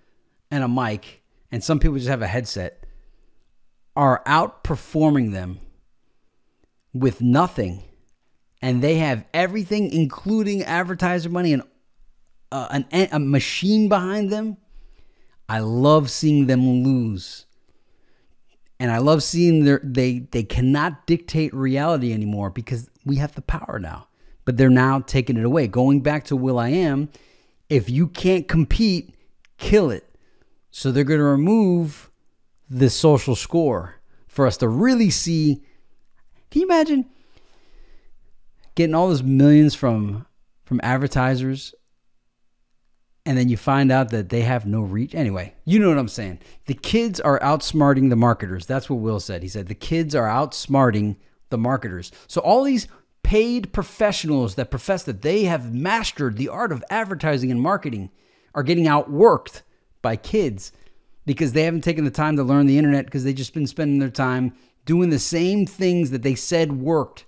and a mic, and some people just have a headset, are outperforming them with nothing, and they have everything, including advertiser money and a machine behind them. I love seeing them lose. And I love seeing they cannot dictate reality anymore because we have the power now. But they're now taking it away. Going back to will.i.am, if you can't compete, kill it. So they're going to remove the social score for us to really see. Can you imagine getting all those millions from advertisers, and then you find out that they have no reach? Anyway, you know what I'm saying. The kids are outsmarting the marketers. That's what Will said. He said the kids are outsmarting the marketers. So all these paid professionals that profess that they have mastered the art of advertising and marketing are getting outworked by kids because they haven't taken the time to learn the internet, because they've just been spending their time doing the same things that they said worked.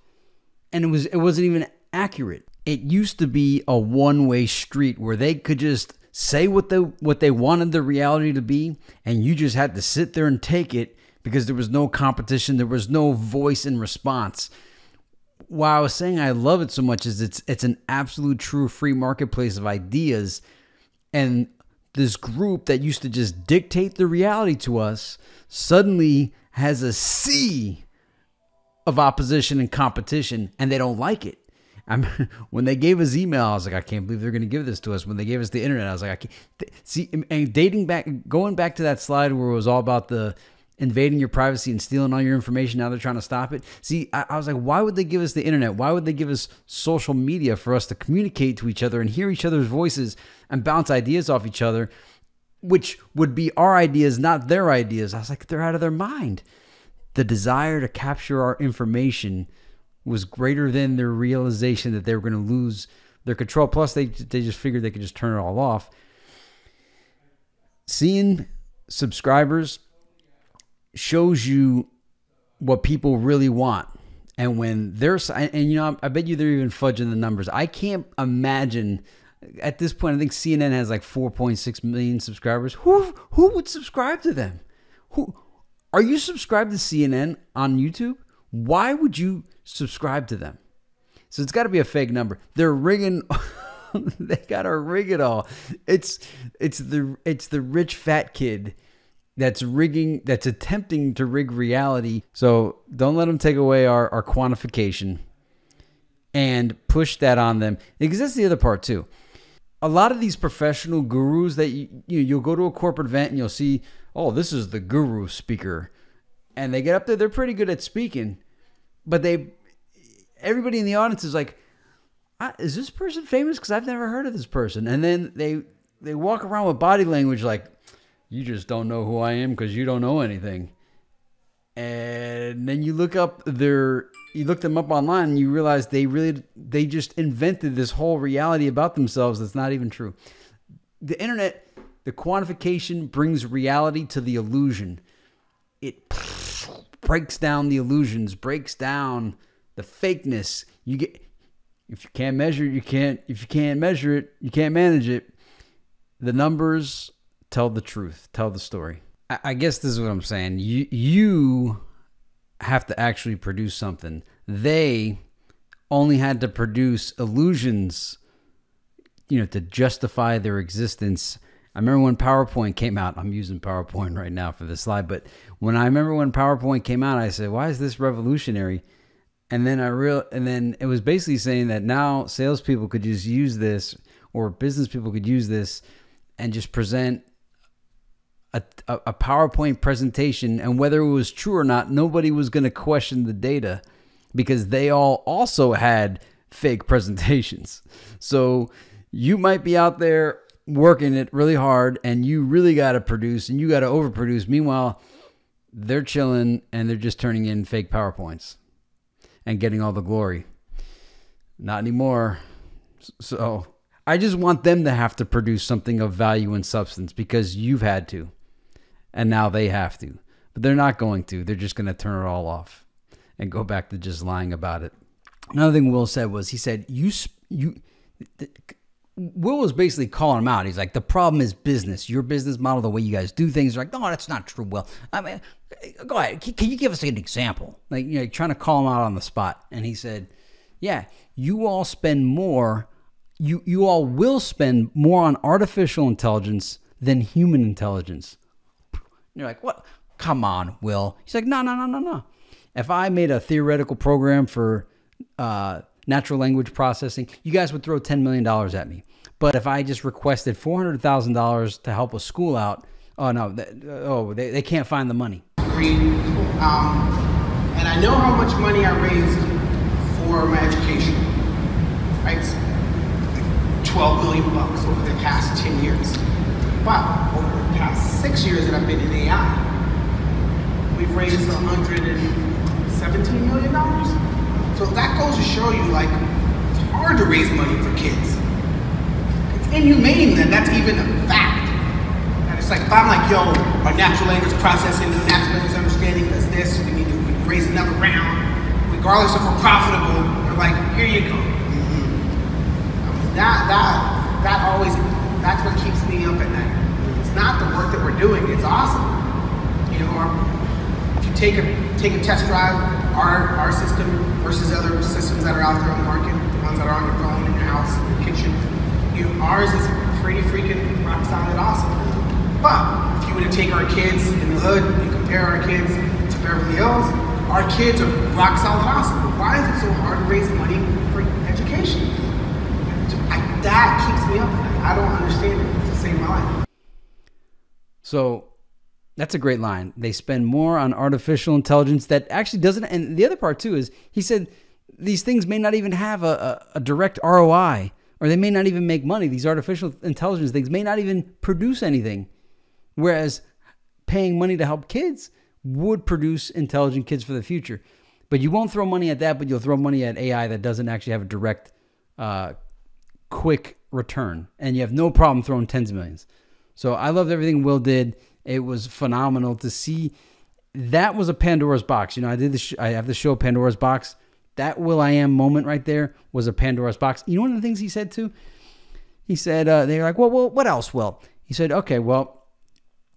And it wasn't even accurate. It used to be a one-way street where they could just say what they wanted the reality to be, and you just had to sit there and take it because there was no competition, there was no voice and response. Why I was saying I love it so much is it's an absolute true free marketplace of ideas, and this group that used to just dictate the reality to us suddenly has a sea of opposition and competition, and they don't like it. When they gave us email, I was like, I can't believe they're going to give this to us. When they gave us the internet, I was like, I can't see. And going back to that slide where it was all about the invading your privacy and stealing all your information. Now they're trying to stop it. See, I was like, why would they give us the internet? Why would they give us social media for us to communicate to each other and hear each other's voices and bounce ideas off each other, which would be our ideas, not their ideas? I was like, they're out of their mind. The desire to capture our information was greater than their realization that they were going to lose their control. Plus, they just figured they could just turn it all off. Seeing subscribers shows you what people really want. And when there's, and you know, I bet you they're even fudging the numbers. I can't imagine at this point. I think CNN has like 4.6 million subscribers. Who would subscribe to them? Who are you subscribed to CNN on YouTube? Why would you subscribe to them? So it's got to be a fake number. They're rigging. They gotta rig it all. It's the rich fat kid that's attempting to rig reality. So don't let them take away our quantification and push that on them. Because that's the other part too. A lot of these professional gurus that you'll go to a corporate event and you'll see, oh, this is the guru speaker, and they get up there, they're pretty good at speaking, but everybody in the audience is like, is this person famous? Because I've never heard of this person. And then they walk around with body language like, you just don't know who I am because you don't know anything. And then you look them up online and you realize they just invented this whole reality about themselves that's not even true. The internet, the quantification brings reality to the illusion. It breaks down the illusions, breaks down the fakeness. You get, if you can't measure it, you can't. If you can't measure it, you can't manage it. The numbers tell the truth, tell the story. I guess this is what I'm saying. You have to actually produce something. They only had to produce illusions, to justify their existence. I remember when PowerPoint came out. I'm using PowerPoint right now for this slide, but when PowerPoint came out, I said, "Why is this revolutionary?" And then and then it was basically saying that now salespeople could just use this, or business people could use this, and just present a PowerPoint presentation, and whether it was true or not, nobody was going to question the data, because they all also had fake presentations. So you might be out there working it really hard, and you really got to produce, and you got to overproduce. Meanwhile, they're chilling and they're just turning in fake PowerPoints and getting all the glory. Not anymore. So I just want them to have to produce something of value and substance, because you've had to, and now they have to. But they're not going to. They're just going to turn it all off and go back to just lying about it. Another thing Will said was, he said, Will was basically calling him out. He's like, the problem is business. Your business model, the way you guys do things. They're like, no, that's not true, Will. I mean, go ahead. Can you give us an example? Like, trying to call him out on the spot. And he said, yeah, you all spend more. You all will spend more on artificial intelligence than human intelligence. And you're like, what? Come on, Will. He's like, no. If I made a theoretical program for natural language processing, you guys would throw $10 million at me. But if I just requested $400,000 to help a school out, they can't find the money. Agreed. And I know how much money I raised for my education. Right? $12 million over the past 10 years. But over the past 6 years that I've been in AI, we've raised $117 million. So that goes to show you, like, it's hard to raise money for kids. It's inhumane that that's even a fact. And it's like, if I'm like, yo, our natural language processing, natural language understanding does this, we need to raise another round, regardless if we're profitable, they're like, here you go. That always, that's what keeps me up at night. It's not the work that we're doing, it's awesome. If you take a test drive, our system versus other systems that are out there on the market, the ones that are on your phone, in your house, in your kitchen, ours is pretty freaking rock solid awesome. But if you were to take our kids in the hood and compare our kids to Beverly Hills, our kids are rock solid awesome. But why is it so hard to raise money for education? That keeps me up at night. I don't understand it to save my life. So that's a great line. They spend more on artificial intelligence that actually doesn't. And the other part too is, he said these things may not even have a direct ROI, or they may not even make money. These artificial intelligence things may not even produce anything. Whereas paying money to help kids would produce intelligent kids for the future. But you won't throw money at that, but you'll throw money at AI that doesn't actually have a direct quick return, and you have no problem throwing tens of millions. So I loved everything Will did. It was phenomenal to see. That was a Pandora's box. I have the show Pandora's Box. That Will I Am moment right there was a Pandora's box. One of the things he said too, he said, they're like, well, what else, Will? He said, okay, well,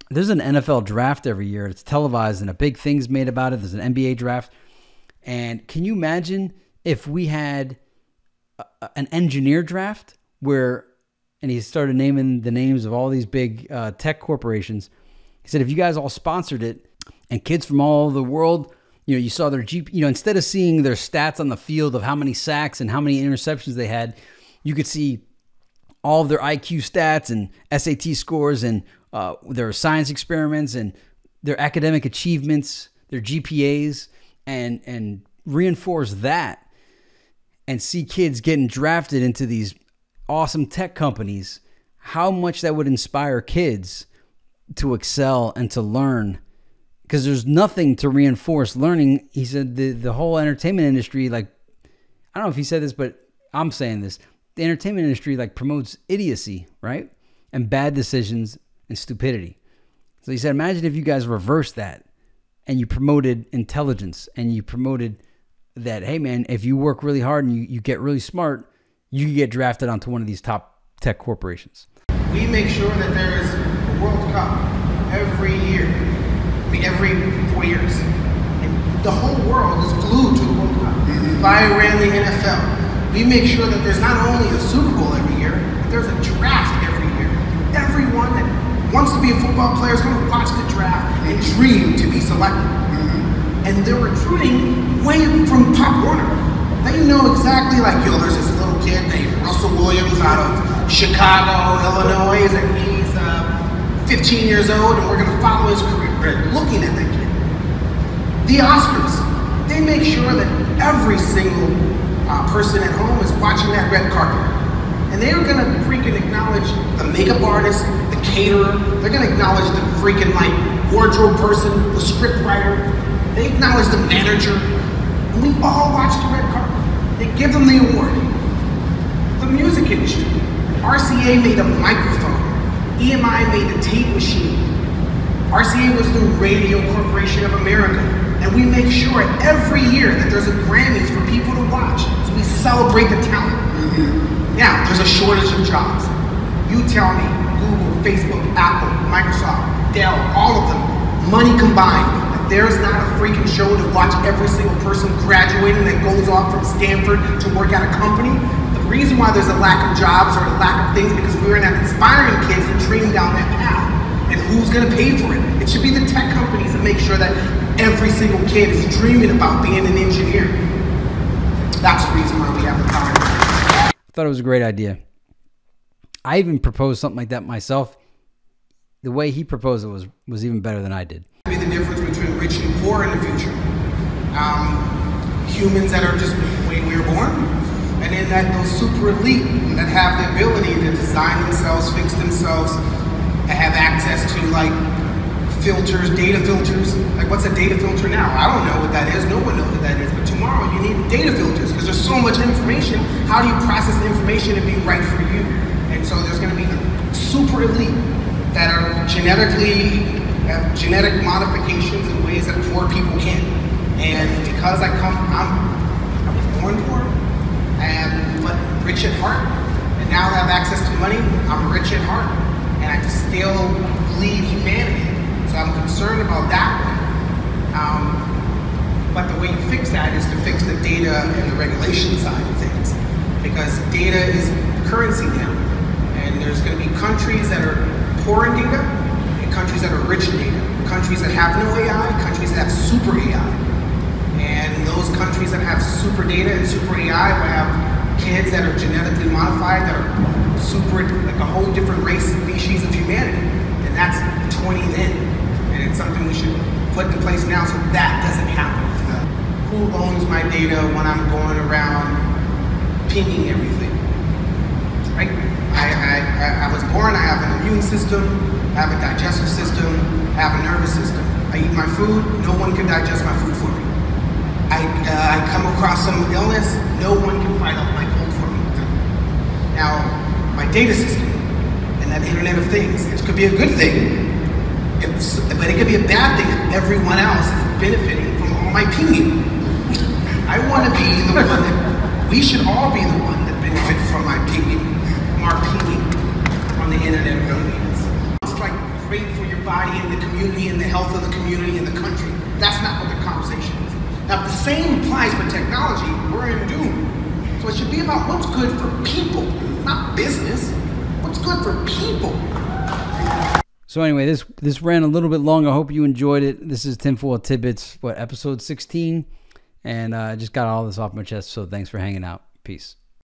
there's an NFL draft every year. It's televised and a big thing's made about it. There's an NBA draft. And can you imagine if we had an engineer draft and he started naming the names of all these big tech corporations. He said, if you guys all sponsored it, and kids from all over the world, you saw their instead of seeing their stats on the field of how many sacks and how many interceptions they had, you could see all of their IQ stats and SAT scores and their science experiments and their academic achievements, their GPAs, and reinforce that. And see kids getting drafted into these awesome tech companies, how much that would inspire kids to excel and to learn. Because there's nothing to reinforce learning. He said the whole entertainment industry, like, I don't know if he said this, but I'm saying this. The entertainment industry promotes idiocy, right? And bad decisions and stupidity. So he said, imagine if you guys reversed that and you promoted intelligence and you promoted that, hey man, if you work really hard and you get really smart, you get drafted onto one of these top tech corporations. We make sure that there is a World Cup every year. I mean, every 4 years. And the whole world is glued to the World Cup. If I ran the NFL, we make sure that there's not only a Super Bowl every year, but there's a draft every year. Everyone that wants to be a football player is going to watch the draft and dream to be selected. And they're recruiting way from Pop Warner. They know exactly, like, yo, there's this little kid named Russell Williams out of Chicago, Illinois, and he's 15 years old, and we're going to follow his career. Looking at that kid. The Oscars, they make sure that every single person at home is watching that red carpet. And they're going to freaking acknowledge the makeup artist, the caterer. They're going to acknowledge the freaking, like, wardrobe person, the script writer. They acknowledge the manager. And we all watch the red carpet. They give them the award. The music industry. RCA made a microphone. EMI made a tape machine. RCA was the Radio Corporation of America. And we make sure every year that there's a Grammys for people to watch. So we celebrate the talent. Now, there's a shortage of jobs. You tell me, Google, Facebook, Apple, Microsoft, Dell, all of them, money combined, that there's not a freaking show to watch every single person graduating that goes off from Stanford to work at a company. The reason why there's a lack of jobs or a lack of things because we're not inspiring kids to dream down that path. And who's going to pay for it? It should be the tech companies that make sure that every single kid is dreaming about being an engineer. That's the reason why we have the power. I thought it was a great idea. I even proposed something like that myself. The way he proposed it was even better than I did. Be the difference between rich and poor in the future. Humans that are just the way we were born, and then those super elite that have the ability to design themselves, fix themselves, that have access to, like, filters, data filters. Like, what's a data filter now? I don't know what that is. No one knows what that is. But tomorrow you need data filters because there's so much information. How do you process the information to be right for you? And so there's going to be the super elite that are genetically, have genetic modifications in ways that poor people can't. And because I was born poor, but rich at heart, and now I have access to money, I'm rich at heart. And I still bleed humanity. So I'm concerned about that one. But the way you fix that is to fix the data and the regulation side of things. Because data is currency now. And there's going to be countries that are poor in data and countries that are rich in data. Countries that have no AI, countries that have super AI. And those countries that have super data and super AI will have kids that are genetically modified, that are super, like a whole different race, species of humanity. And that's 20 then. And it's something we should put in place now so that doesn't happen. Who owns my data when I'm going around pinging everything? Right? I was born, I have an immune system, I have a digestive system, I have a nervous system. I eat my food, no one can digest my food for me. I come across some illness, no one can fight off my cold for me. Now, my data system and that Internet of Things, it could be a good thing, but it could be a bad thing if everyone else is benefiting from all my pinging. I want to be the one that, we should all be the one that benefit from my pinging, from our pinging on the Internet of Things. It's like great for your body and the community and the health of the community and the country. That's not what the conversation is. Now, if the same applies for technology, we're in doom. So it should be about what's good for people, not business. What's good for people. So anyway, this ran a little bit long. I hope you enjoyed it. This is Tinfoil Tidbits, episode 16? And I just got all this off my chest, so thanks for hanging out. Peace.